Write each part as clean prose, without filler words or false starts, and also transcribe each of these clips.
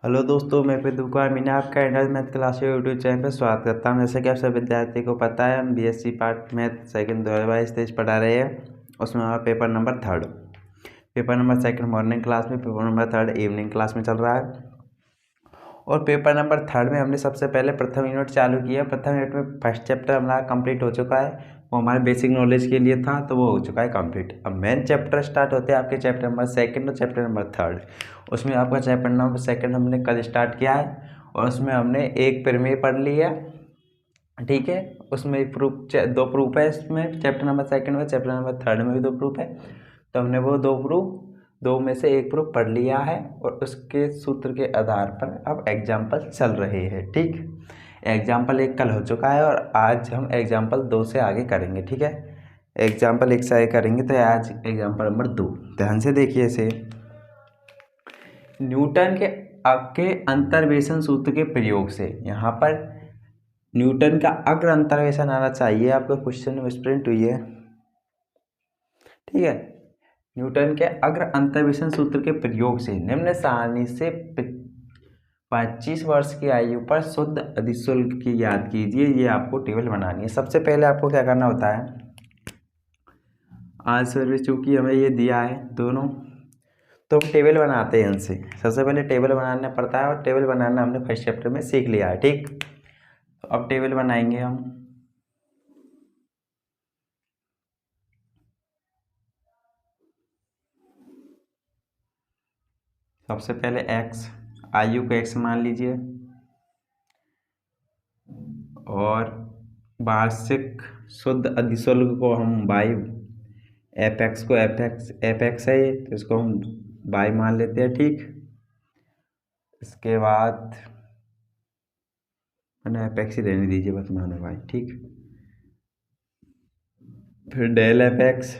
Hello दोस्तों, मैं प्रदीप कुमार मीना आपका Indian math class YouTube channel पर स्वागत करता हूं। जैसे कि आप सब विद्यार्थी को पता है, हम बीएससी पार्ट मैथ सेकंड 2022-23 पढ़ा रहे हैं। उसमें हमारा paper number third, paper number second morning class में, paper number third evening class में चल रहा है। और पेपर नंबर थर्ड में हमने सबसे पहले प्रथम यूनिट चालू किया। प्रथम यूनिट में फर्स्ट चैप्टर हमारा कंप्लीट हो चुका है, वो हमारे बेसिक नॉलेज के लिए था, तो वो हो चुका है कंप्लीट। अब मेन चैप्टर स्टार्ट होते हैं आपके चैप्टर नंबर सेकंड और चैप्टर नंबर थर्ड। उसमें आपका चैप्टर नंबर सेकंड हमने कल स्टार्ट किया है और उसमें हमने एक प्रमेय पढ़ ली है, ठीक है। उसमें एक प्रूफ, दो प्रूफ है इसमें, चैप्टर नंबर सेकंड में, चैप्टर नंबर थर्ड में भी दो प्रूफ है। तो हमने वो दो में से एक प्रूफ पढ़ लिया है और उसके सूत्र के आधार पर अब एग्जाम्पल चल रहे हैं, ठीक। एग्जाम्पल 1 कल हो चुका है और आज हम एग्जाम्पल 2 से आगे करेंगे, ठीक है। एग्जाम्पल 1 से आगे करेंगे तो आज एग्जाम्पल नंबर 2, ध्यान से देखिए इसे। न्यूटन के अंतर्वेशन सूत्र के प्रयोग से, यहाँ पर न्यूटन का अग्र अंतर्वेशन आना चाहिए, आपका क्वेश्चन में स्प्रिंट हुई है, ठीक है। न्यूटन के अग्र अंतर्वेशन सूत्र के प्रयोग से निम्न सारणी से 25 वर्ष की आयु पर शुद्ध अधिशुल्क की याद कीजिए। ये आपको टेबल बनानी है। सबसे पहले आपको क्या करना होता है, आज सर्विस चूंकि हमें ये दिया है दोनों, तो हम टेबल बनाते हैं इनसे। सबसे पहले टेबल बनाना पड़ता है और टेबल बनाना हमने फर्स्ट चैप्टर में सीख लिया है, ठीक। तो अब टेबल बनाएंगे हम। सबसे पहले एक्स, आयु को एक्स मान लीजिए, और वार्षिक शुद्ध अधिशुल्क को हम वाई, एफ एक्स को एफ एक्स है ये, तो इसको हम वाई मान लेते हैं, ठीक। इसके बाद मैंने एफ एक्स ही रहने दीजिए, बस मानो वाई, ठीक। फिर डेल एफ एक्स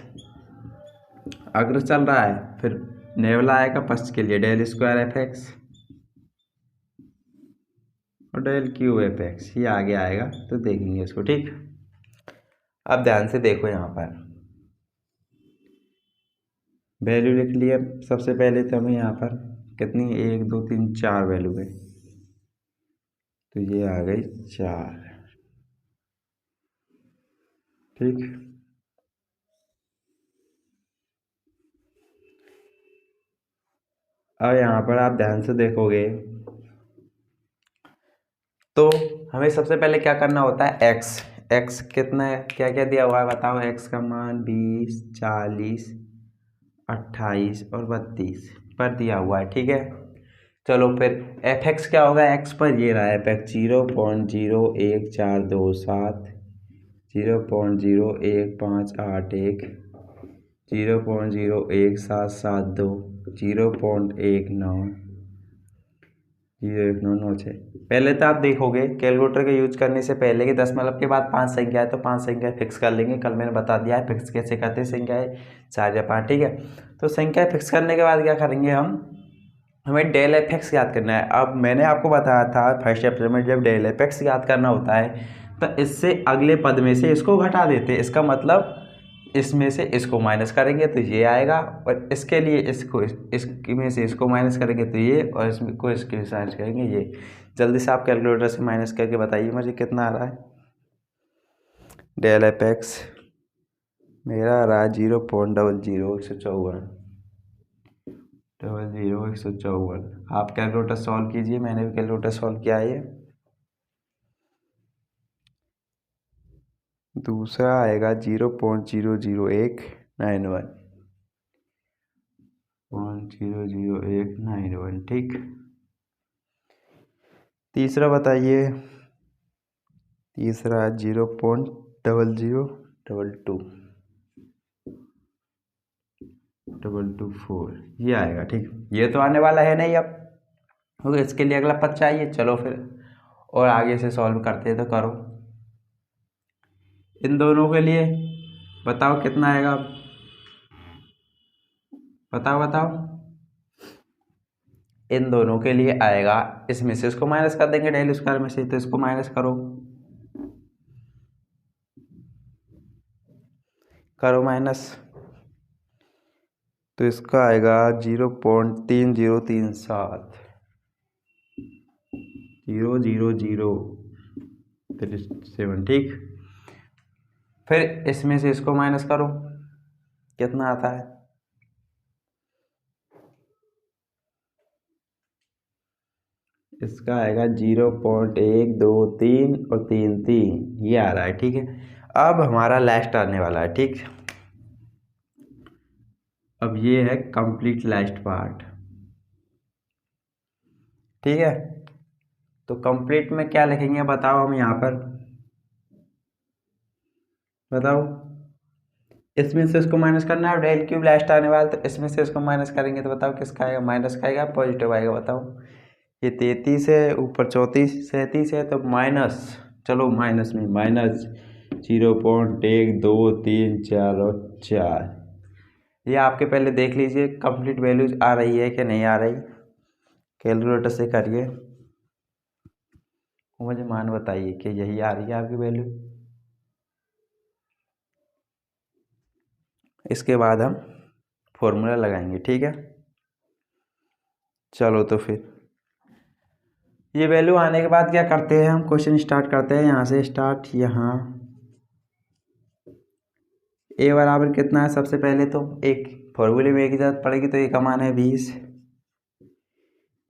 अग्र चल रहा है, फिर नेवला आएगा पश्च के लिए, डेल स्क्वायर एफ एक्स और डेल क्यूब एफ एक्स, ये आगे आएगा तो देखेंगे इसको, ठीक। अब ध्यान से देखो, यहाँ पर वैल्यू लिख लिया। सबसे पहले तो हमें यहाँ पर कितनी, 1 2 3 4 वैल्यू है, तो ये आ गई 4, ठीक। अब यहाँ पर आप ध्यान से देखोगे तो हमें सबसे पहले क्या करना होता है, एक्स, एक्स कितना है, क्या क्या दिया हुआ है बताओ। एक्स का मान 20, 40, 28 और 32 पर दिया हुआ है, ठीक है। चलो फिर एफ एक्स क्या होगा, एक्स पर ये रहा, एफ एक्स 0.01427, 0.01581, 0.01772, 0.1906। पहले तो आप देखोगे कैलकुलेटर के यूज करने से पहले कि 10 के बाद 5 संख्या है तो 5 संख्या फिक्स कर लेंगे। कल मैंने बता दिया है फिक्स कैसे करते हैं संख्याएं, 4 या 5, ठीक है। तो संख्या फिक्स करने के बाद क्या करेंगे हम, हमें डेल एफ एक्स याद करना है। अब मैंने आपको बताया था फर्स्ट चैप्टर में, जब डेल एफ एक्स याद करना होता है तो इससे अगले पद में से इसको घटा देते हैं। इसका मतलब इसमें से इसको माइनस करेंगे तो ये आएगा, और इसके लिए इसको इसमें से इसको माइनस करेंगे तो ये, और इसमें को इसके माइनस करेंगे ये। जल्दी से आप कैलकुलेटर से माइनस करके बताइए मुझे कितना आ रहा है। डेल एफ एक्स मेरा आ रहा है 0.000154, 00154। आप कैलकुलेटर सॉल्व कीजिए, मैंने भी कैलकुलेटर सॉल्व किया है। ये दूसरा आएगा 0.00191, 0.00191, ठीक। तीसरा बताइए, तीसरा 0.00224, ये आएगा, ठीक। ये तो आने वाला है नहीं अब, ओके। इसके लिए अगला पद चाहिए, चलो फिर और आगे से सॉल्व करते हैं, तो करो इन दोनों के लिए। बताओ कितना आएगा, बताओ बताओ। इन दोनों के लिए आएगा, इसमें से इसको माइनस कर देंगे डेल स्क्वायर में से, तो इसको माइनस करो, करो माइनस। तो इसका आएगा 0.3037, 0.0037, ठीक। फिर इसमें से इसको माइनस करो, कितना आता है? इसका आएगा 0.123 और 33, ये आ रहा है, ठीक है। अब हमारा लास्ट आने वाला है, ठीक। अब ये है कंप्लीट लास्ट पार्ट, ठीक है। तो कंप्लीट में क्या लिखेंगे बताओ, हम यहाँ पर बताओ। इसमें से इसको माइनस करना है, डेल क्यूब लास्ट आने वाला, तो इसमें से इसको माइनस करेंगे तो बताओ किसका आएगा? माइनस का आएगा, पॉजिटिव आएगा, बताओ। ये 33 है, ऊपर 34 37 है, तो माइनस, चलो माइनस में माइनस 0.1234 और 4। ये आपके पहले देख लीजिए कंप्लीट वैल्यूज आ रही है कि नहीं आ रही, कैलकुलेटर से करिए, मुझे मान बताइए कि यही आ रही है आपकी वैल्यू। इसके बाद हम फॉर्मूला लगाएंगे, ठीक है। चलो तो फिर ये वैल्यू आने के बाद क्या करते हैं, हम क्वेश्चन स्टार्ट करते हैं यहाँ से स्टार्ट। यहाँ ए बराबर कितना है, सबसे पहले तो एक फॉर्मूले में एक ही जरूरत पड़ेगी, तो ए का मान है 20।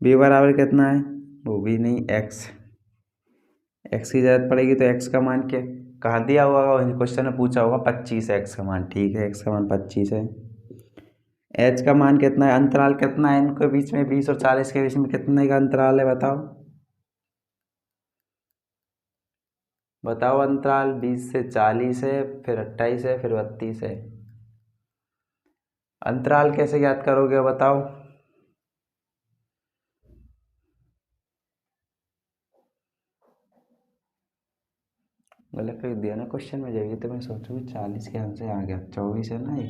बी बराबर कितना है, वो भी नहीं, एक्स की जरूरत पड़ेगी, तो एक्स का मान क्या कहाँ दिया होगा, क्वेश्चन में पूछा होगा 25 है एक्स का मान, ठीक है, एक्स का मान 25 है। एच का मान कितना है, अंतराल कितना है इनके बीच में, 20 और 40 के बीच में कितने का अंतराल है, बताओ बताओ। अंतराल 20 से 40 है, फिर 28 है, फिर 32 है। अंतराल कैसे याद करोगे बताओ? गलत लिख दिया ना क्वेश्चन में, जाइए तो मैं सोचूँ 40 के आंसर आ गया, 24 है ना ये,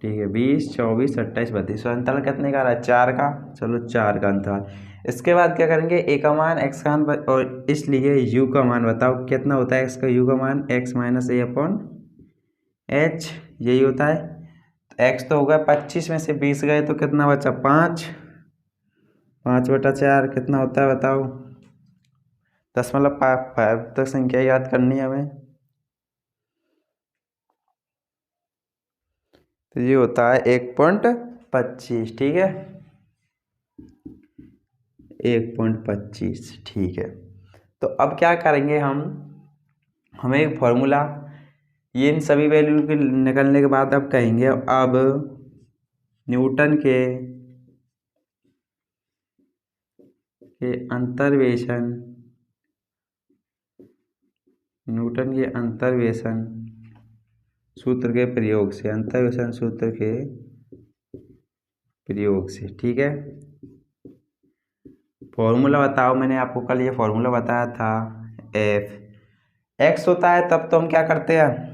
ठीक है। 20 24 28 32, अंतराल कितने का आ रहा है, 4 का, चलो 4 का अंतराल। इसके बाद क्या करेंगे, ए का मान एक्स का मान, और इसलिए यू का मान बताओ कितना होता है एक्स का, यू का मान एक्स माइनस ए अपॉन एच, यही होता है। तो एक्स तो होगा 25 में से 20 गए तो कितना बचा, 5, 5/4 कितना होता है बताओ? 10 तक संख्या याद करनी है हमें, तो ये होता है 1.25, ठीक है, 1.25, ठीक है। तो अब क्या करेंगे हम, हमें एक फॉर्मूला, ये इन सभी वैल्यू के निकलने के बाद अब कहेंगे, अब न्यूटन के अंतर्वेशन सूत्र के प्रयोग से, अंतर्वेशन सूत्र के प्रयोग से, ठीक है। फॉर्मूला बताओ, मैंने आपको कल ये फॉर्मूला बताया था, एफ एक्स होता है तब तो हम क्या करते हैं,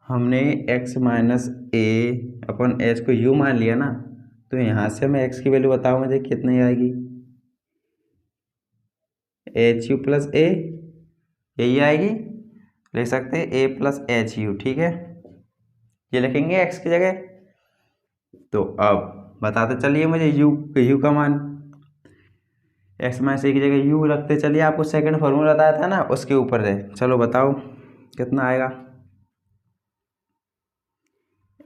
हमने एक्स माइनस ए अपन एच को यू मान लिया ना, तो यहाँ से हमें एक्स की वैल्यू बताओ मुझे कितनी आएगी, एच यू प्लस ए, यही आएगी, लिख सकते हैं ए प्लस एच यू, ठीक है, ये लिखेंगे एक्स की जगह। तो अब बताते चलिए मुझे यू का मान, एक्स माइनस ए की जगह यू रखते चलिए, आपको सेकंड फॉर्मूला बताया था ना उसके ऊपर है, चलो बताओ कितना आएगा,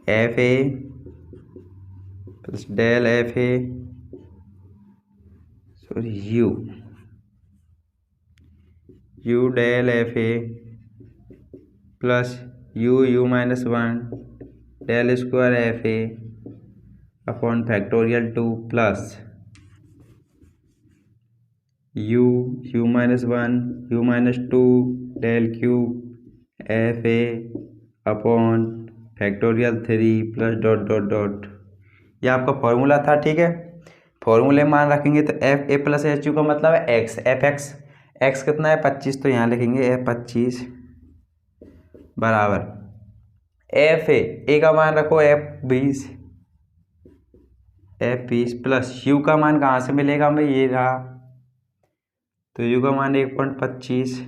F A plus del F A, sorry U del F A plus U minus 1 del square F A upon factorial 2 plus U minus 1 U minus 2 del cube F A upon factorial 3 plus dot dot dot, ये आपका formula था, ठीक है। फॉर्मूले मान रखेंगे तो F A plus H U का मतलब है एक्स, एफ एक्स कितना है 25, तो यहाँ लिखेंगे एफ 25 बराबर एफ ए का मान रखो एफ 20 प्लस यू का मान कहाँ से मिलेगा हमें, ये रहा, तो यू का मान 1.25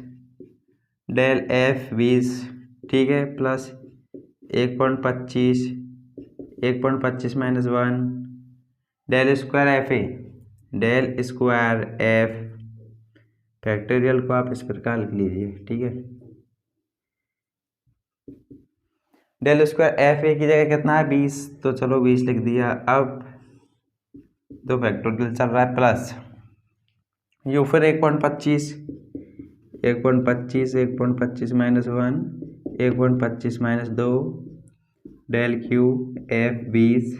डेल एफ 20, ठीक है, plus 1.25 minus 1 del square F A, del square F factorial को आप इस प्रकार लिख लीजिए, ठीक है। डेल स्क्वायर एफ ए की जगह कितना है 20, तो चलो 20 लिख दिया। अब दो फैक्टोरियल चल रहा है प्लस यू फिर 1.25 1.25 minus 1 1.25 minus 2 del cube F 20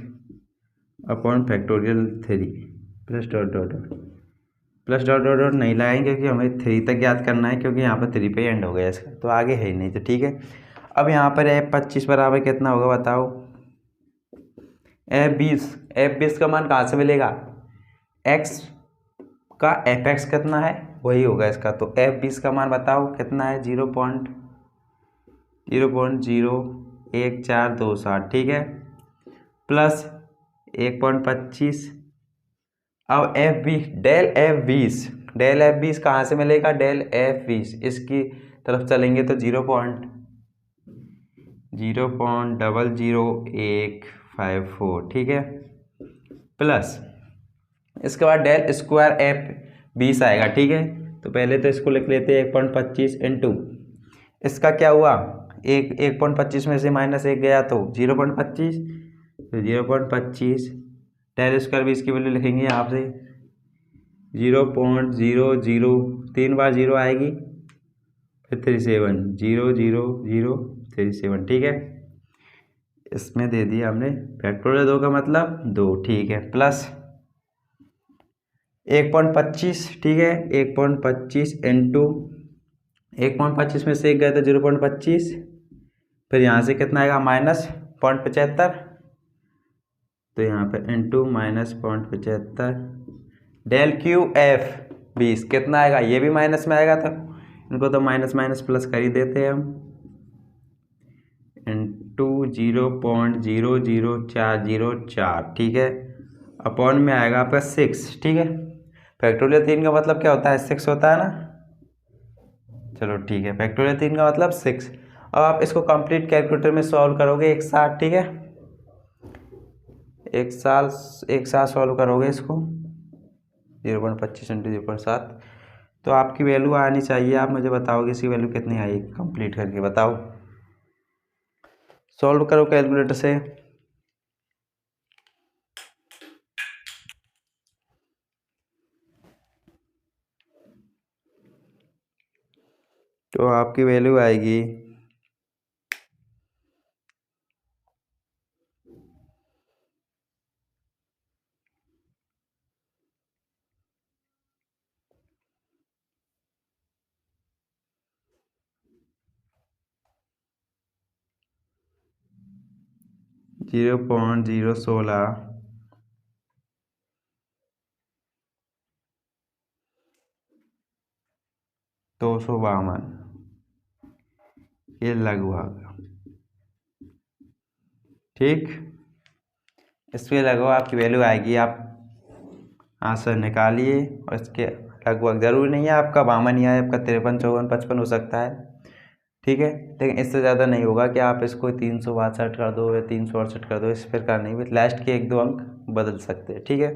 upon factorial 3 plus dot dot plus dot dot dot नहीं लगाएंगे क्योंकि हमें 3 तक याद करना है, क्योंकि यहाँ पर 3 पे एंड हो गया इसका, तो आगे है ही नहीं, तो ठीक है। अब यहाँ पर F25 बराबर कितना होगा बताओ। F20 का मान कहाँ से मिलेगा, x का fx कितना है वही होगा इसका, तो F20 का मान बताओ कितना है 0.01427, ठीक है, प्लस 1.25। अब डेल एफ बीस कहाँ से मिलेगा, डेल F20 इसकी तरफ चलेंगे तो 0.00154, ठीक है, प्लस इसके बाद डेल स्क्वायर F20 आएगा, ठीक है। तो पहले तो इसको लिख लेते हैं 1.25 इंटू इसका क्या हुआ 1.25 में से माइनस 1 गया तो 0.25, तो 0.25 डेल स्क्वायर 20 की वैल्यू लिखेंगे यहाँ से 0.00, 3 बार 0 आएगी फिर 37, ठीक है। इसमें दे दिया हमने फैक्टोरियल 2 का मतलब 2, ठीक है, प्लस 1.25, ठीक है, 1.25 इंटू 1.25 में से 1 गया तो 0.25, फिर यहाँ से कितना आएगा माइनस 0.75, तो यहाँ पे into minus 0.75 del Q F20 कितना आएगा, ये भी माइनस में आएगा, था इनको तो माइनस माइनस प्लस कर ही देते हैं हम, इंटू 0.00404, ठीक है, अपॉन में आएगा आपका 6, ठीक है। फैक्टोरियल 3 का मतलब क्या होता है 6 होता है ना, चलो ठीक है, फैक्टोरियल 3 का मतलब 6। अब आप इसको कंप्लीट कैलकुलेटर में सॉल्व करोगे एक साथ, ठीक है, एक साथ सॉल्व करोगे इसको 0.25 इंटू 0.7, तो आपकी वैल्यू आनी चाहिए, आप मुझे बताओगे इसकी वैल्यू कितनी आई कंप्लीट करके बताओ, सॉल्व करो कैलकुलेटर से। तो आपकी वैल्यू आएगी 0.016 252, ये लगभग, ठीक, इसमें लगभग आपकी वैल्यू आएगी, आप आंसर निकालिए, और इसके लगभग ज़रूरी नहीं है आपका 52 ही आए, आपका 53, 54, 55 हो सकता है, ठीक है, लेकिन इससे ज़्यादा नहीं होगा कि आप इसको 362 कर दो या 368 कर दो, इस प्रकार नहीं, लास्ट के 1-2 अंक बदल सकते हैं, ठीक है।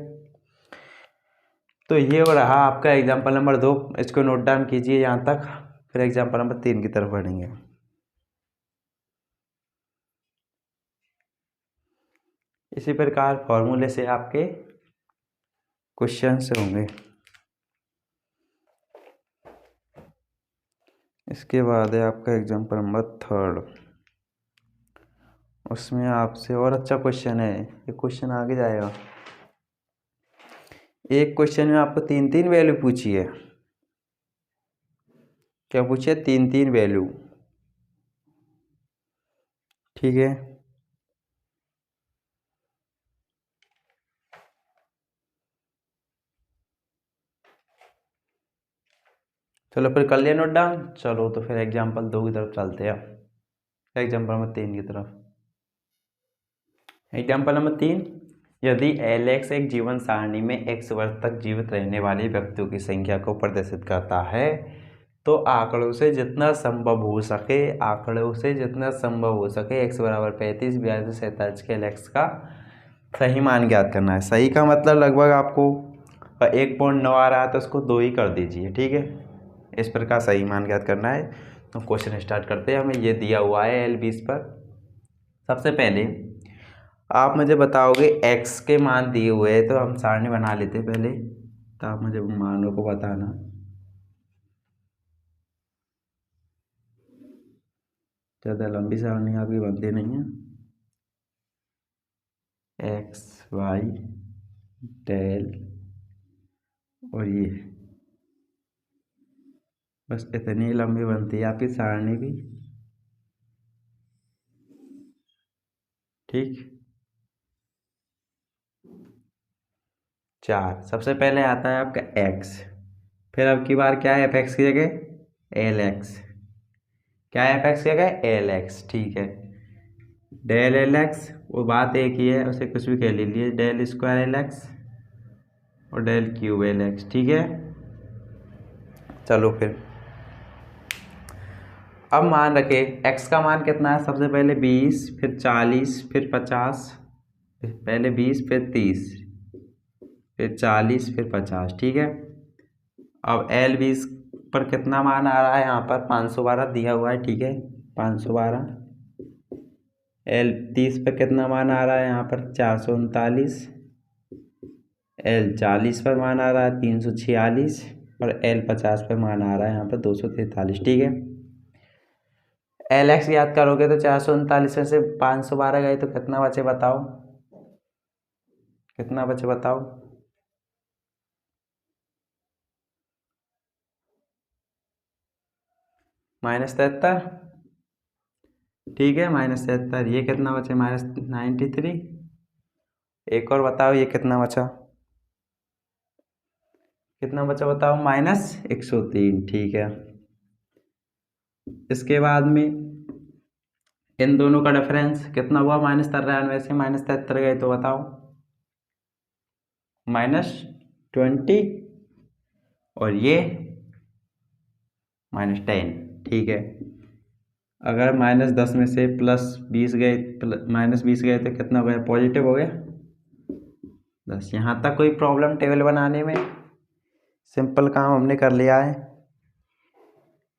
तो ये रहा आपका एग्जाम्पल नंबर 2, इसको नोट डाउन कीजिए यहाँ तक, फिर एग्जाम्पल नंबर 3 की तरफ बढ़ेंगे। इसी प्रकार फॉर्मूले से आपके क्वेश्चन होंगे। इसके बाद है आपका एग्जाम्पल नंबर 3, उसमें आपसे और अच्छा क्वेश्चन है, ये क्वेश्चन आगे जाएगा। एक क्वेश्चन में आपको 3-3 वैल्यू पूछी है, क्या पूछे 3-3 वैल्यू, ठीक है, चलो फिर कर लिया नोट डाउन, चलो तो फिर एग्जाम्पल 2 की तरफ चलते हैं, एग्जाम्पल नंबर 3 की तरफ। एग्जाम्पल नंबर 3, यदि Lx एक जीवन सारणी में x वर्ष तक जीवित रहने वाले व्यक्तियों की संख्या को प्रदर्शित करता है, तो आंकड़ों से जितना संभव हो सके x बराबर 35, 42, 47 के Lx का सही मान ज्ञात करना है। सही का मतलब लगभग आपको और 1.9 आ रहा है तो उसको 2 ही कर दीजिए। ठीक है, इस प्रकार सही मान ज्ञात करना है। तो क्वेश्चन स्टार्ट करते हैं। हमें ये दिया हुआ है L20 पर। सबसे पहले आप मुझे बताओगे x के मान दिए हुए हैं, तो हम सारणी बना लेते हैं पहले, तो आप मुझे मानों को बताना। ज़्यादा लंबी सारणी आपकी बनती नहीं है। x y डेल और ये बस इतनी लंबी बनती है आपकी सारणी भी। ठीक, 4। सबसे पहले आता है आपका x, फिर अब की बार क्या है f की जगह lx, क्या है f की जगह lx। ठीक है, डेल lx, वो बात एक ही है, उसे कुछ भी कह लीजिए, डेल स्क्वायर lx और डेल क्यूब lx। ठीक है, चलो फिर अब मान रखे x का मान कितना है। सबसे पहले 20, फिर 40, फिर 50, पहले 20 फिर 30, फिर 40, फिर 50। ठीक है, अब L20 पर कितना मान आ रहा है, यहाँ पर 512 दिया हुआ है। ठीक है, 512। L30 पर कितना मान आ रहा है, यहाँ पर 439। L40 पर मान आ रहा है 346 और L50 पर मान आ रहा है यहाँ पर 243। ठीक है, LX याद करोगे तो 439 में से 512 गए तो कितना बचे बताओ, कितना बचे बताओ। -73। ठीक है, -73। ये कितना बचे, -93। एक और बताओ, ये कितना बचा, कितना बचा बताओ, -103। ठीक है, इसके बाद में इन दोनों का डिफरेंस कितना हुआ, -93 से -73 गए तो बताओ, -20 और ये -10। ठीक है, अगर -10 में से +20 गए, -20 गए तो कितना हो गया, पॉजिटिव हो गया 10। यहाँ तक कोई प्रॉब्लम टेबल बनाने में, सिंपल काम हमने कर लिया है।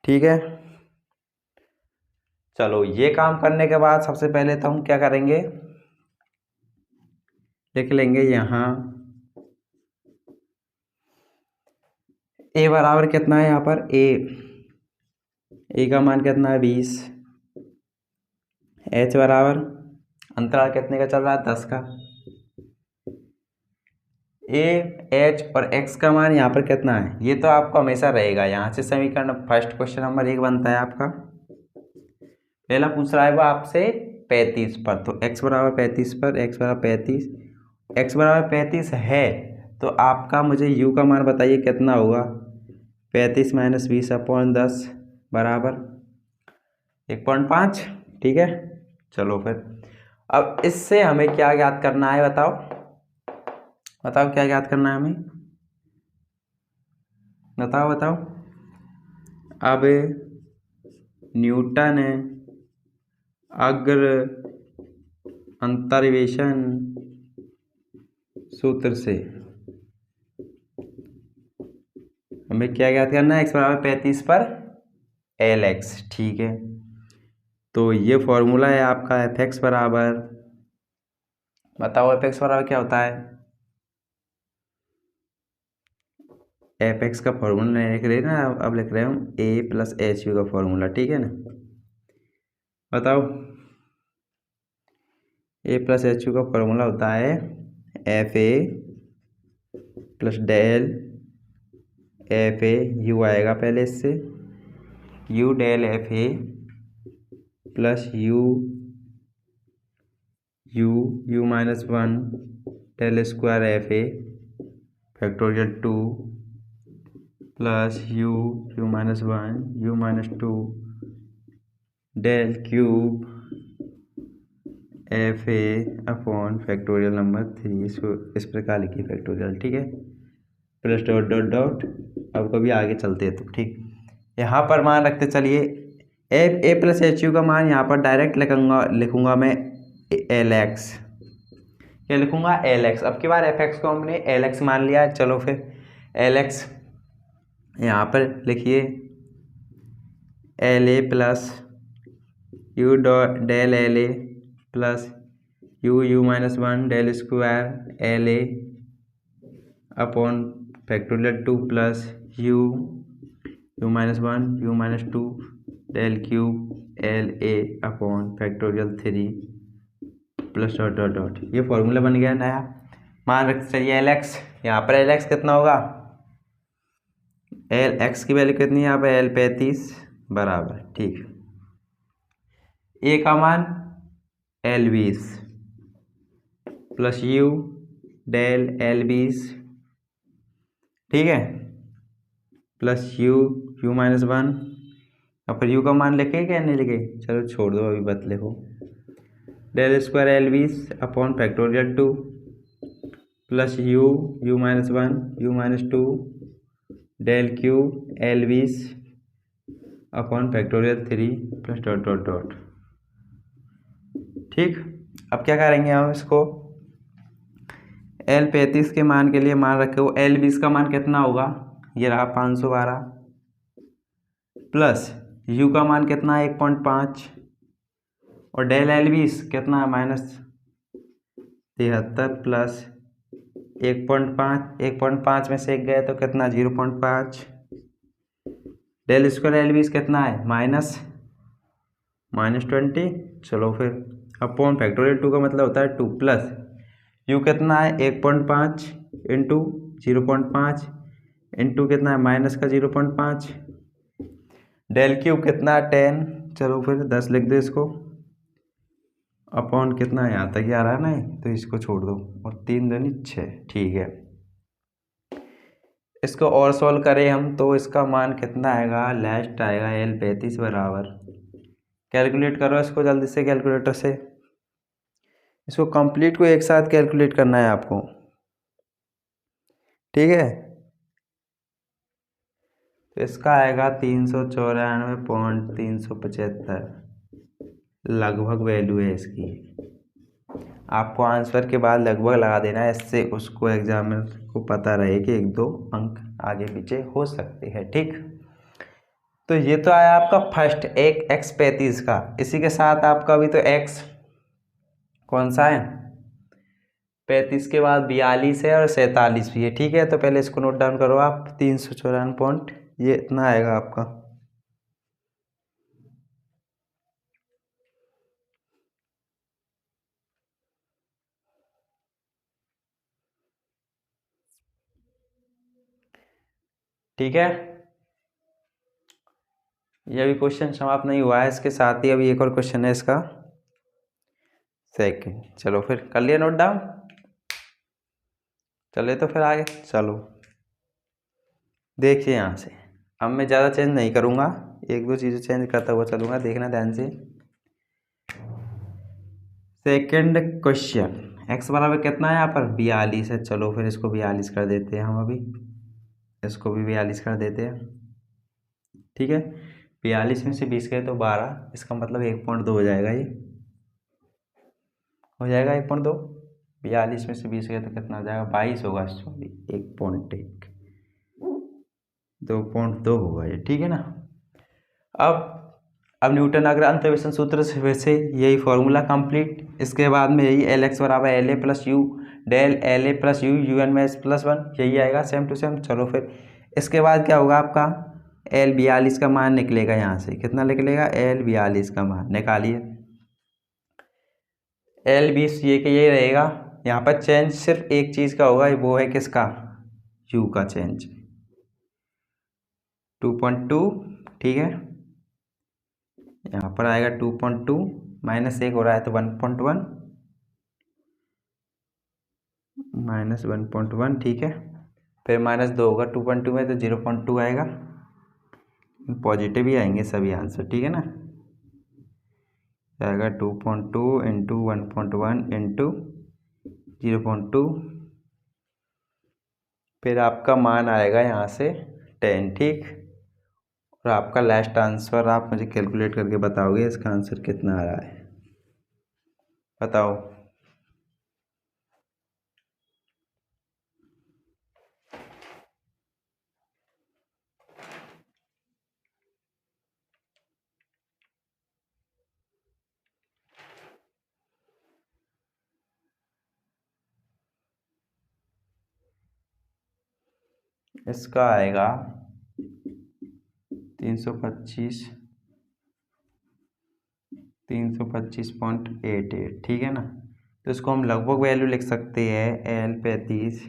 ठीक है, चलो ये काम करने के बाद सबसे पहले तो हम क्या करेंगे, लिख लेंगे यहाँ a बराबर कितना है, यहाँ पर a का मान कितना है 20, h बराबर अंतराल कितने का चल रहा है 10 का, a h और x का मान यहाँ पर कितना है, ये तो आपको हमेशा रहेगा। यहाँ से समीकरण फर्स्ट क्वेश्चन नंबर 1 बनता है आपका। पहला पूछ रहा है वो आपसे 35 पर, तो x बराबर 35 पर, x बराबर 35, x बराबर 35 है तो आपका मुझे u का मान बताइए कितना होगा। 35 - 20/10 बराबर 1.5। ठीक है, चलो फिर अब इससे हमें क्या ज्ञात करना है बताओ, बताओ क्या ज्ञात करना है हमें, बताओ बताओ। अब न्यूटन अग्र अंतर्वेशन सूत्र से हमें क्या ज्ञात करना है, x बराबर 35 पर lx। ठीक है, तो ये फॉर्मूला है आपका fx बराबर, बताओ fx बराबर क्या होता है, fx का फॉर्मूला नहीं लिख रहे ना, अब लिख रहे हम a + HU का फॉर्मूला। ठीक है ना, बताओ a + HU का फॉर्मूला होता है FA + डेल FA, U आएगा पहले इससे, U del FA + U -1 del square FA factorial 2 + U -1 U -2 del cube FA upon factorial number 3। इस प्रकार लिखिए फैक्टोरियल। ठीक है, प्लस डॉट डॉट डॉट। अब कभी आगे चलते हैं तो ठीक, यहाँ पर मान रखते चलिए a + HU का मान यहाँ पर डायरेक्ट लिखूंगा मैं LX, क्या लिखूंगा LX। अब की बार fx को हमने LX मान लिया है। चलो फिर एल एक्स यहाँ पर लिखिए L A plus U del L A plus U minus one del square L A upon factorial 2 plus U minus one U minus 2 del cube L A upon factorial 3 plus dot dot dot. ये formula बन गया नया। मान रखते चलिए L x, यहाँ पर L x कितना होगा, एल एक्स की वैल्यू कितनी है यहाँ पर एल 35 बराबर, ठीक। ए का मान L 20 plus U del L 20, ठीक है, प्लस यू माइनस वन। और फिर यू का मान लिखे क्या नहीं लिखे, चलो छोड़ दो अभी मत लिखो। Del square L 20 upon factorial 2 plus U minus one U minus 2 del cube L 20 upon factorial 3 plus dot dot dot, ठीक। अब क्या करेंगे हम इसको, एल 35 के मान के लिए मान रखे हो एल 20 का मान कितना होगा, ये रहा 512 प्लस यू का मान कितना है 1.5 और डेल एल 20 कितना है -73 प्लस 1.5 में से एक गया तो कितना 0.5 डेल स्क्वायर एल 20 कितना है -20, चलो फिर अपॉन फैक्टोरियल 2 का मतलब होता है 2 प्लस यू कितना है 1.5 इंटू 0.5 इंटू कितना है माइनस का 0.5 डेल क्यूब कितना है 10, चलो फिर 10 लिख दो इसको, अपॉन कितना है यहाँ तक ही आ रहा है ना, तो इसको छोड़ दो और 3 दूनी 6, ठीक है। इसको और सॉल्व करें हम तो इसका मान कितना आएगा, लास्ट आएगा एल 35 बराबर, कैलकुलेट करो इसको जल्दी से कैलकुलेटर से, इसको कंप्लीट को एक साथ कैलकुलेट करना है आपको, ठीक है। तो इसका आएगा 394.375 लगभग वैल्यू है इसकी। आपको आंसर के बाद लगभग लगा देना है, इससे उसको एग्जामिनर को पता रहे कि 1-2 अंक आगे पीछे हो सकते हैं, ठीक। तो ये तो आया आपका फर्स्ट एक एक्स 35 का। इसी के साथ आपका भी तो एक्स कौन सा है 35 के बाद 42 है और 47 भी है, ठीक है। तो पहले इसको नोट डाउन करो आप, 394 ये इतना आएगा आपका, ठीक है। ये अभी क्वेश्चन समाप्त नहीं हुआ है, इसके साथ ही अभी एक और क्वेश्चन है इसका सेकंड। चलो फिर कर लिया नोट डाउन, चले तो फिर आगे चलो। देखिए यहाँ से अब मैं ज़्यादा चेंज नहीं करूँगा, 1-2 चीज़ें चेंज करता हुआ चलूँगा, देखना ध्यान से। सेकंड क्वेश्चन, एक्स बराबर कितना है यहाँ पर 42 है, चलो फिर इसको 42 कर देते हैं हम, अभी इसको भी 42 कर देते हैं, ठीक है। 42 में से 20 गए तो 12, इसका मतलब 1.2 हो जाएगा, ये हो जाएगा 1.2। 42 में से 20 गए तो कितना हो जाएगा 22 होगा, सॉरी 1.1 2.2 होगा ये, ठीक है ना। अब न्यूटन अगर अंतर्वेशन सूत्र से वैसे यही फॉर्मूला कंप्लीट, इसके बाद में यही एल एक्स बराबर L A plus U del L A plus U N में एस प्लस 1 यही आएगा सेम टू सेम। चलो फिर इसके बाद क्या होगा आपका एल 42 का मान निकलेगा, यहाँ से कितना निकलेगा एल 42 का मान निकालिए, एल 20 ये कि ये रहेगा, यहाँ पर चेंज सिर्फ एक चीज़ का होगा, वो है किसका यू का चेंज 2.2, ठीक है। यहाँ पर आएगा 2.2 माइनस 1 हो रहा है तो 1.1 -1.1, ठीक है। फिर -2 होगा 2.2 में तो 0.2 आएगा, पॉजिटिव ही आएंगे सभी आंसर, ठीक है ना। आएगा 2.2 इंटू 1.1 इंटू 0.2, फिर आपका मान आएगा यहाँ से 10, ठीक। और आपका लास्ट आंसर आप मुझे कैलकुलेट करके बताओगे इसका आंसर कितना आ रहा है, बताओ। इसका आएगा 325.88, ठीक है ना। तो इसको हम लगभग वैल्यू लिख सकते हैं L35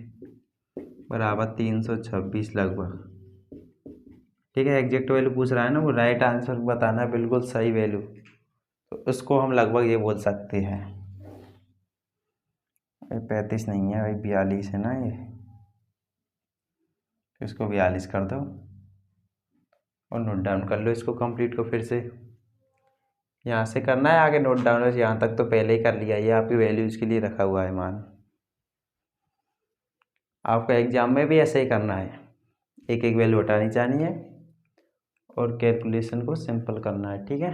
बराबर 326 लगभग, ठीक है। एग्जैक्ट वैल्यू पूछ रहा है ना, वो राइट आंसर बताना है, बिल्कुल सही वैल्यू। तो उसको हम लगभग ये बोल सकते हैं। 35 नहीं है भाई, 42 है ना ये, तो इसको 42 कर दो और नोट डाउन कर लो इसको कंप्लीट को। फिर से यहाँ से करना है आगे नोट डाउन, बस यहाँ तक तो पहले ही कर लिया, ये आपकी वैल्यूज के लिए रखा हुआ है मान। आपका एग्जाम में भी ऐसे ही करना है, एक एक वैल्यू हटानी चाहिए है और कैलकुलेशन को सिंपल करना है, ठीक है।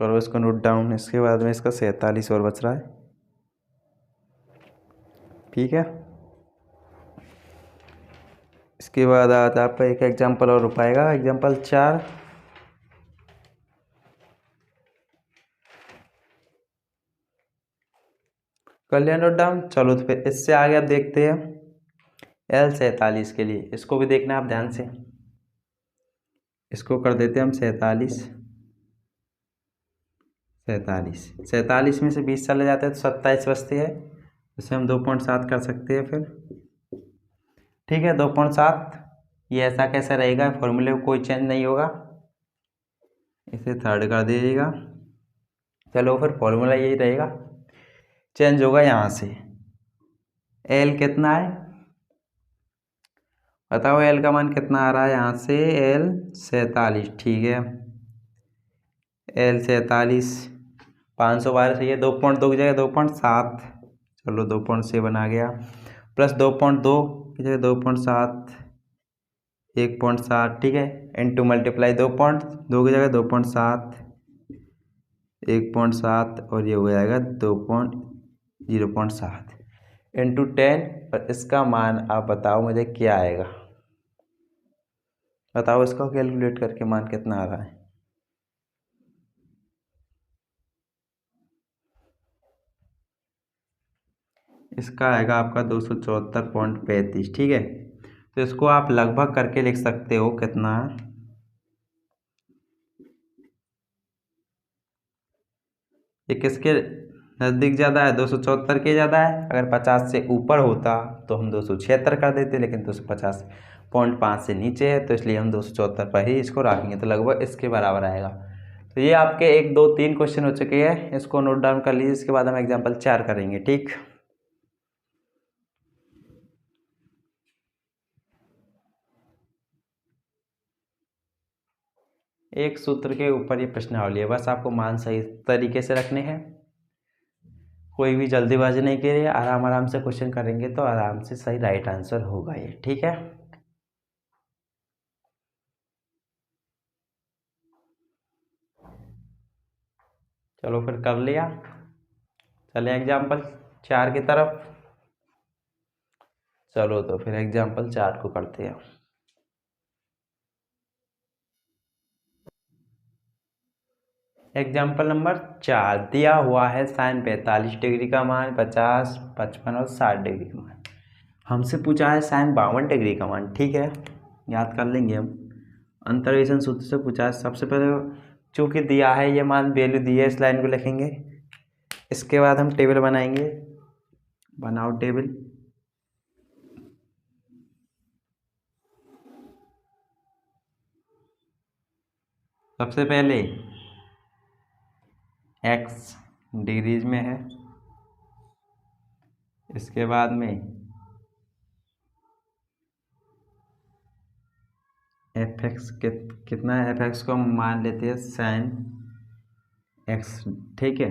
करो इसको नोट डाउन। इसके बाद में इसका 47 और बच रहा है, ठीक है। इसके बाद आता आपका एक एग्जाम्पल और हो पाएगा, एग्जाम्पल 4। कर लिया नोट डाउन। चलो तो फिर इससे आगे आप देखते हैं L47 के लिए, इसको भी देखना आप ध्यान से। इसको कर देते हैं हम 47 में से 20 चले जाते हैं तो 27 बचते हैं, इसे हम 2.7 कर सकते हैं फिर, ठीक है। 2.7 ये ऐसा कैसा रहेगा, फॉर्मूले में कोई चेंज नहीं होगा, इसे थर्ड कर दीजिएगा। चलो फिर फॉर्मूला यही रहेगा, चेंज होगा यहाँ से। L कितना है बताओ, L का मान कितना आ रहा है यहाँ से, L47, ठीक है। L47 512 से ये 2.2 की जगह 2.7, चलो 2.7 आ गया, प्लस 2.2 की जगह 2.7, 1.7, ठीक है। इंटू मल्टीप्लाई 2.2 की जगह 2.7, 1.7 और ये हो जाएगा 0.7 इंटू 10। और इसका मान आप बताओ मुझे क्या आएगा, बताओ इसको कैलकुलेट करके मान कितना आ रहा है। इसका आएगा आपका 274.35, ठीक है। तो इसको आप लगभग करके लिख सकते हो कितना, ये किसके नज़दीक ज़्यादा है, 274 के ज़्यादा है। अगर 50 से ऊपर होता तो हम 276 कर देते, लेकिन 250.5 से नीचे है तो इसलिए हम 274 पर ही इसको रखेंगे, तो लगभग इसके बराबर आएगा। तो ये आपके 1 2 3 क्वेश्चन हो चुके हैं, इसको नोट डाउन कर लीजिए। इसके बाद हम एग्जाम्पल 4 करेंगे, ठीक। एक सूत्र के ऊपर ये प्रश्नावली है, बस आपको मान सही तरीके से रखने हैं, कोई भी जल्दीबाजी नहीं की है, आराम आराम से क्वेश्चन करेंगे तो आराम से सही राइट आंसर होगा ये, ठीक है। चलो फिर कर लिया, चले एग्जाम्पल 4 की तरफ। चलो तो फिर एग्जाम्पल 4 को करते हैं। एग्जाम्पल नंबर 4 दिया हुआ है साइन 45 डिग्री का मान, 50, 55 और 60 डिग्री का मान। हमसे पूछा है साइन 52 डिग्री का मान, ठीक है। याद कर लेंगे हम, अंतर्वेशन सूत्र से पूछा है। सबसे पहले चूँकि दिया है ये मान, वैल्यू दी है, इस लाइन को लिखेंगे। इसके बाद हम टेबल बनाएंगे, बनाओ टेबल। सबसे पहले x डिग्रीज में है, इसके बाद में fx कितना है, fx को हम मान लेते हैं साइन x, ठीक है।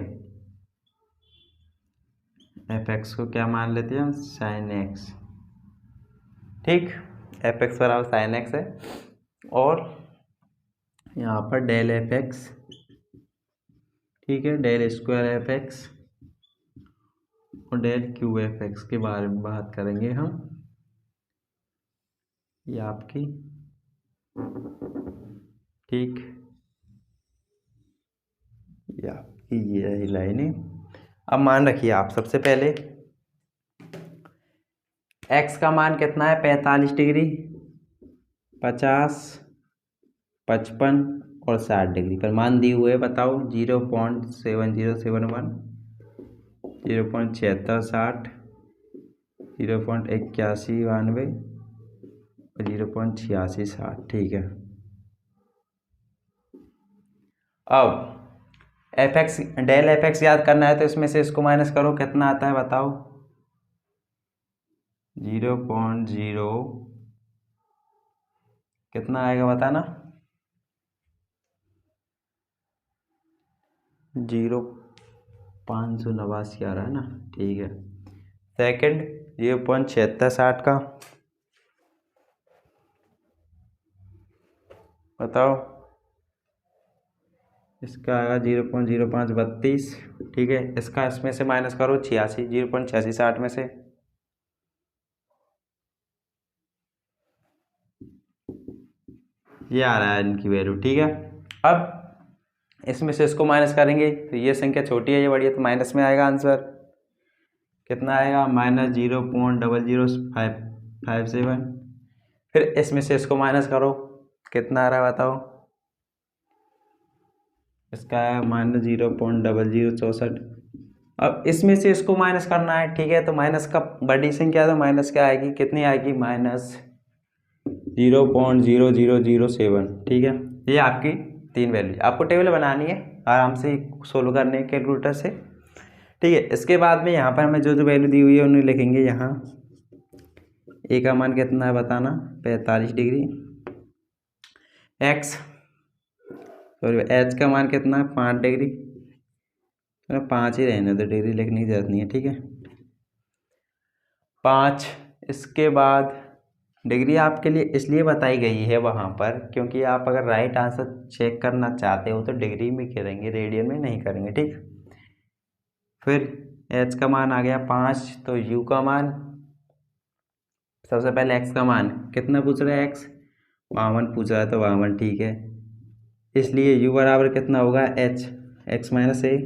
fx को क्या मान लेते हैं हम, साइन x, ठीक। fx बराबर साइन x है, और यहाँ पर डेल fx, ठीक है, डेल स्क्वायर fx और डेल क्यू fx के बारे में बात करेंगे हम। ये आपकी, ठीक, ये आपकी ये लाइनें। अब मान रखिए आप, सबसे पहले एक्स का मान कितना है 45 डिग्री, 50, 55 और 60 डिग्री पर मान दिए हुए बताओ 0.7071, 0.7660, 0.8192 और 0.8660। ठीक है, अब F X del F X याद करना है तो इसमें से इसको माइनस करो, कितना आता है बताओ 0.0 कितना आएगा बताना, 0.589 आ रहा है ना। ठीक है, सेकंड 0.7660 का बताओ, इसका आएगा 0.0532। ठीक है, इसका इसमें से माइनस करो 86, 0.8660 में से ये आ रहा है इनकी वैल्यू। ठीक है, अब इसमें से इसको माइनस करेंगे तो ये संख्या छोटी है ये बड़ी है तो माइनस में आएगा आंसर, कितना आएगा -0.00557। फिर इसमें से इसको माइनस करो, कितना आ रहा है बताओ, इसका है -0.0064। अब इसमें से इसको माइनस करना है। ठीक है, तो माइनस का बड़ी संख्या तो माइनस क्या आएगी, कितनी आएगी -0.0007। ठीक है, ये आपकी तीन वैल्यू आपको टेबल बनानी है, आराम से सोल्व करने है कैलकुलेटर से। ठीक है, इसके बाद में यहाँ पर हमें जो जो वैल्यू दी हुई है उन्हें लिखेंगे। यहाँ ए का मान कितना है बताना 45 डिग्री, एक्स सॉरी एच का मान कितना है 5 डिग्री, 5 ही रहने दो, डिग्री लिखने की जरूरत नहीं है। ठीक है, 5। इसके बाद डिग्री आपके लिए इसलिए बताई गई है वहाँ पर क्योंकि आप अगर राइट आंसर चेक करना चाहते हो तो डिग्री में करेंगे, रेडियन में नहीं करेंगे। ठीक, फिर एच का मान आ गया 5, तो यू का मान सबसे पहले एक्स का मान कितना पूछ रहा है, एक्स 52 पूछ रहा है तो 52। ठीक है, इसलिए यू बराबर कितना होगा एच एक्स माइनस ए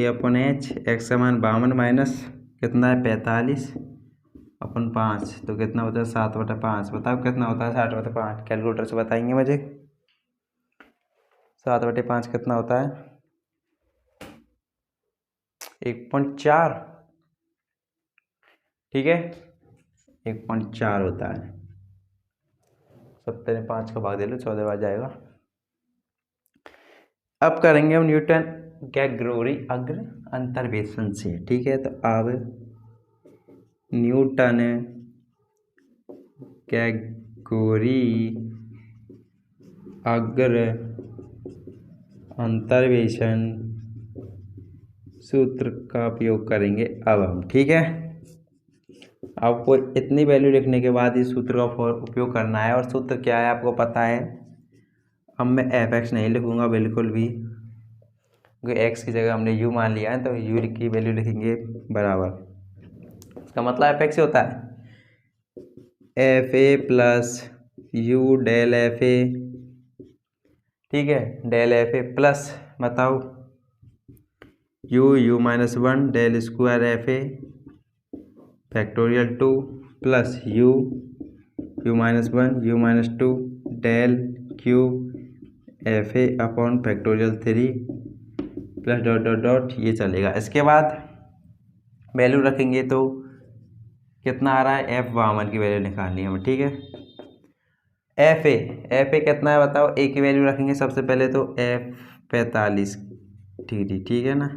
अपन एच, एक्स का मान 52 माइनस कितना है 45 अपन 5, तो कितना होता है 7/5। बताओ कितना होता है 7/5, कैलकुलेटर से बताएंगे मुझे 7/5 कितना होता है 1.4। ठीक है, 1.4 होता है। 70 में 5 का भाग दे लो 14 बार जाएगा। अब करेंगे हम न्यूटन गैग्रोरी अग्र अंतर्वेशन से। ठीक है, तो अब न्यूटन गैग्रोरी अग्र अंतर्वेशन सूत्र का उपयोग करेंगे अब हम। ठीक है, आपको इतनी वैल्यू लिखने के बाद इस सूत्र का उपयोग करना है, और सूत्र क्या है आपको पता है। अब मैं एफ एक्स नहीं लिखूंगा बिल्कुल भी, क्योंकि एक्स की जगह हमने यू मान लिया है, तो यू की वैल्यू लिखेंगे बराबर, इसका मतलब एफ एक्स होता है F A plus U del F A. ठीक है, डेल एफ ए प्लस बताओ U -1 del square F A factorial 2 plus U -1 U -2 del cube F A upon factorial 3 plus dot dot dot ये चलेगा। इसके बाद value रखेंगे तो कितना आ रहा है F52 की वैल्यू निकालनी है हमें। ठीक है, एफ ए कितना है बताओ, ए की वैल्यू रखेंगे सबसे पहले तो F45 डिग्री। ठीक है ना,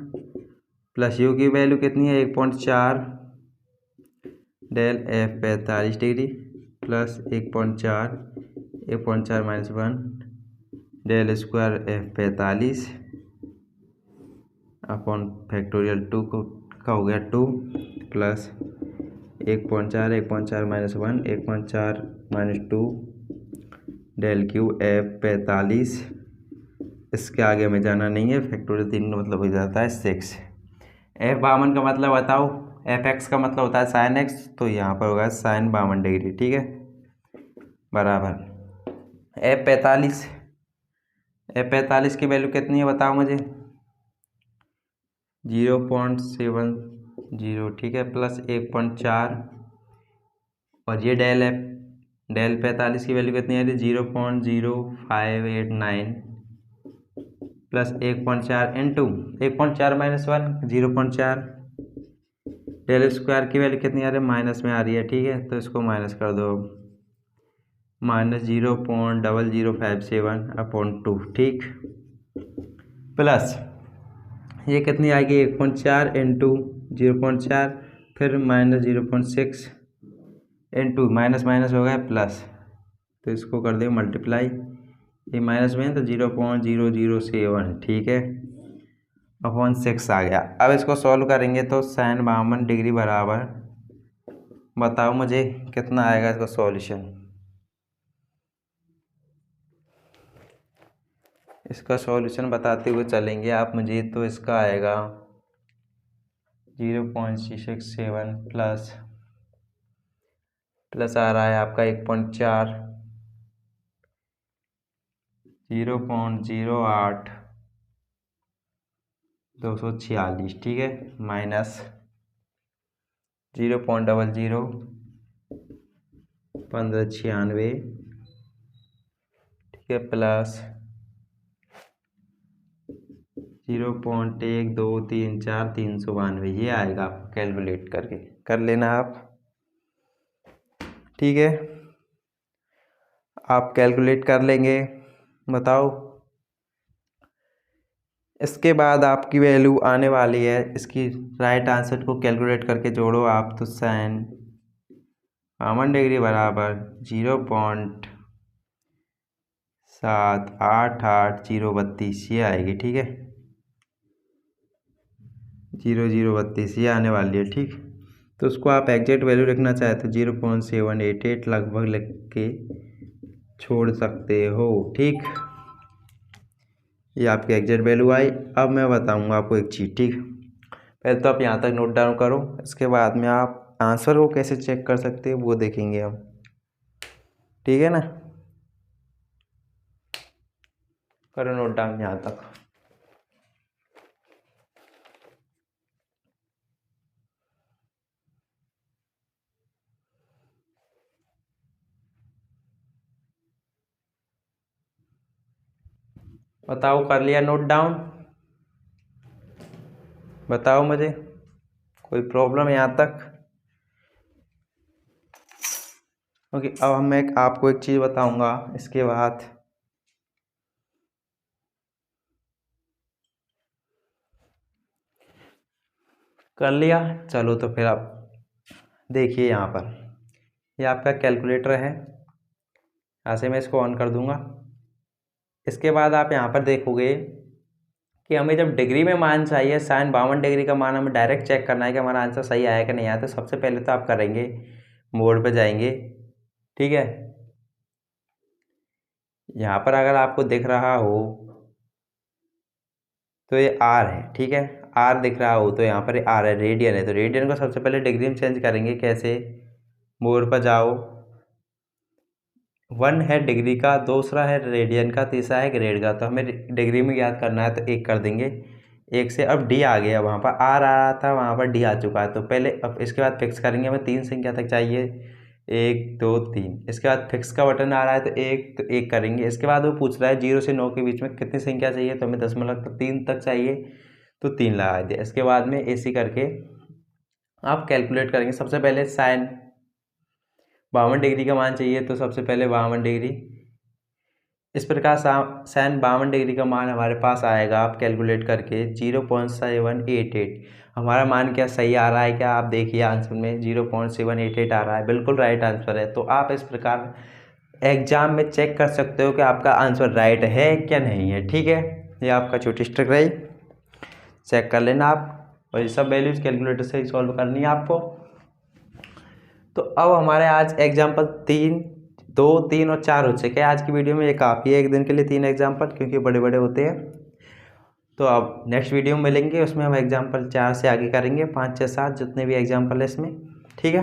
प्लस यू की वैल्यू कितनी है 1.4 del F45 degree plus 1.4 -1 del square F45 upon factorial 2 का हो गया 2 प्लस 1.4 -1 1.4 -2 डेल क्यू F45। इसके आगे हमें जाना नहीं है, फैक्टोरियल 3 का मतलब हो जाता है 6। F52 का मतलब बताओ, एफ एक्स का मतलब होता है साइन एक्स, तो यहाँ पर होगा साइन 52 डिग्री। ठीक है, बराबर F45 की वैल्यू कितनी है बताओ मुझे 0.7 0, ठीक है, प्लस 1.4 और ये डेल है, डेल 45 की वैल्यू कितनी आ रही है 0.0589 plus 1.4 into 1.4 minus 1 0.4, del square की वैल्यू कितनी आ रही है माइनस में आ रही है, ठीक है, तो इसको माइनस कर दो, -0.0057/2, ठीक, प्लस ये कितनी आएगी 1.4 इंटू 0.4, फिर -0.6 इंटू माइनस माइनस हो गया प्लस, तो इसको कर देंगे मल्टीप्लाई, ये माइनस में है तो 0.007, ठीक है, अपॉन 6 आ गया। अब इसको सॉल्व करेंगे तो sin 52 डिग्री बराबर, बताओ मुझे कितना आएगा इसका सॉल्यूशन। इसका सॉल्यूशन बताते हुए चलेंगे आप मुझे, तो इसका आएगा 0.667 प्लस आ रहा है आपका 1.4, 0.08 246, ठीक है, माइनस 0.00 1596, ठीक है, प्लस 0.1234 392, ये आएगा आपको कैलकुलेट करके कर लेना आप, ठीक है, आप कैलकुलेट कर लेंगे, बताओ। इसके बाद आपकी वैल्यू आने वाली है, इसकी राइट आंसर को कैलकुलेट करके जोड़ो आप, तो sin 52 डिग्री बराबर 0.788032, ये आएगी, ठीक है, 0032 ये आने वाली है, ठीक। तो उसको आप एग्जैक्ट वैल्यू लिखना चाहे तो 0.788 लगभग लिख के छोड़ सकते हो, ठीक। ये आपकी एग्जैक्ट वैल्यू आई। अब मैं बताऊंगा आपको एक चीज़, ठीक, पहले तो आप यहाँ तक नोट डाउन करो, इसके बाद में आप आंसर को कैसे चेक कर सकते हो वो देखेंगे हम, ठीक है ना, करो नोट डाउन यहाँ तक। बताओ कर लिया नोट डाउन, बताओ मुझे कोई प्रॉब्लम यहाँ तक। ओके, अब मैं आपको एक चीज़ बताऊंगा इसके बाद, कर लिया, चलो तो फिर आप देखिए यहाँ पर, ये आपका कैलकुलेटर है, यहाँ से मैं इसको ऑन कर दूंगा। इसके बाद आप यहाँ पर देखोगे कि हमें जब डिग्री में मान चाहिए, sin 52 डिग्री का मान हमें डायरेक्ट चेक करना है कि हमारा आंसर सही आया कि नहीं आया, तो सबसे पहले तो आप करेंगे मोड पे जाएंगे, ठीक है, यहाँ पर अगर आपको दिख रहा हो तो ये R है, ठीक है, R दिख रहा हो तो यहाँ पर R है, रेडियन है, तो रेडियन को सबसे पहले डिग्री में चेंज करेंगे, कैसे, मोड पर जाओ, 1 है डिग्री का, दूसरा है रेडियन का, तीसरा है ग्रेड का, तो हमें डिग्री में याद करना है तो 1 कर देंगे, 1 से अब D आ गया, वहाँ पर R आ रहा था, वहाँ पर D आ चुका है, तो पहले अब इसके बाद फिक्स करेंगे, हमें 3 संख्या तक चाहिए, 1 2 3, इसके बाद फिक्स का बटन आ रहा है तो 1 करेंगे, इसके बाद वो पूछ रहा है 0 से 9 के बीच में कितनी संख्या चाहिए, तो हमें 3 तक चाहिए, तो 3 लगा दिया, इसके बाद में ऐसे करके आप कैलकुलेट करेंगे। सबसे पहले sin 52 डिग्री का मान चाहिए, तो सबसे पहले 52 डिग्री, इस प्रकार sin 52 डिग्री का मान हमारे पास आएगा, आप कैलकुलेट करके 0.788, हमारा मान क्या सही आ रहा है क्या, आप देखिए आंसर में 0.788 आ रहा है, बिल्कुल राइट आंसर है। तो आप इस प्रकार एग्जाम में चेक कर सकते हो कि आपका आंसर राइट है क्या नहीं है, ठीक है, ये आपका छोटी ट्रिक रही, चेक कर लेना आप, और ये सब वैल्यूज कैलकुलेटर से ही सॉल्व करनी है आपको। तो अब हमारे आज एग्जाम्पल 2 3 और 4 हो चुके हैं, आज की वीडियो में ये काफ़ी है एक दिन के लिए 3 एग्जाम्पल, क्योंकि बड़े बड़े होते हैं। तो अब नेक्स्ट वीडियो में मिलेंगे, उसमें हम एग्जाम्पल 4 से आगे करेंगे, 5 6 7 जितने भी एग्जाम्पल है इसमें, ठीक है।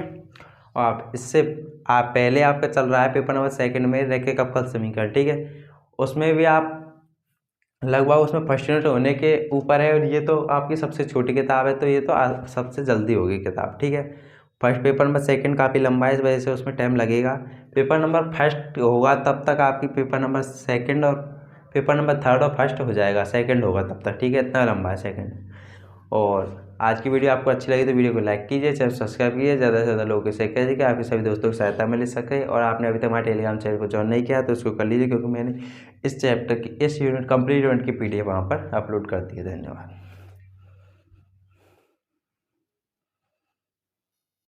और आप इससे पहले आपका चल रहा है पेपर नंबर 2 में रेखे कपल समीकरण, ठीक है, उसमें भी आप लगभग उसमें फर्स्ट यूनिट होने के ऊपर है, और ये तो आपकी सबसे छोटी किताब है, तो ये तो सबसे जल्दी होगी किताब, ठीक है। फर्स्ट पेपर नंबर सेकंड काफ़ी लंबा है, इस वजह से उसमें टाइम लगेगा। पेपर नंबर फर्स्ट होगा तब तक आपकी पेपर नंबर सेकंड और पेपर नंबर थर्ड और फर्स्ट हो जाएगा, सेकंड होगा तब तक, ठीक है। इतना लंबा है सेकंड। और आज की वीडियो आपको अच्छी लगी तो वीडियो को लाइक कीजिए, चैनल सब्सक्राइब कीजिए, ज़्यादा से ज़्यादा लोगों को शेयर कीजिए कि आपके सभी दोस्तों की सहायता मिल सके। और आपने अभी तक हमारे टेलीग्राम चैनल को ज्वाइन नहीं किया तो उसको कर लीजिए, क्योंकि मैंने इस चैप्टर की इस यूनिट कंप्लीट यूनिट की PDF वहाँ पर अपलोड कर दी है। धन्यवाद।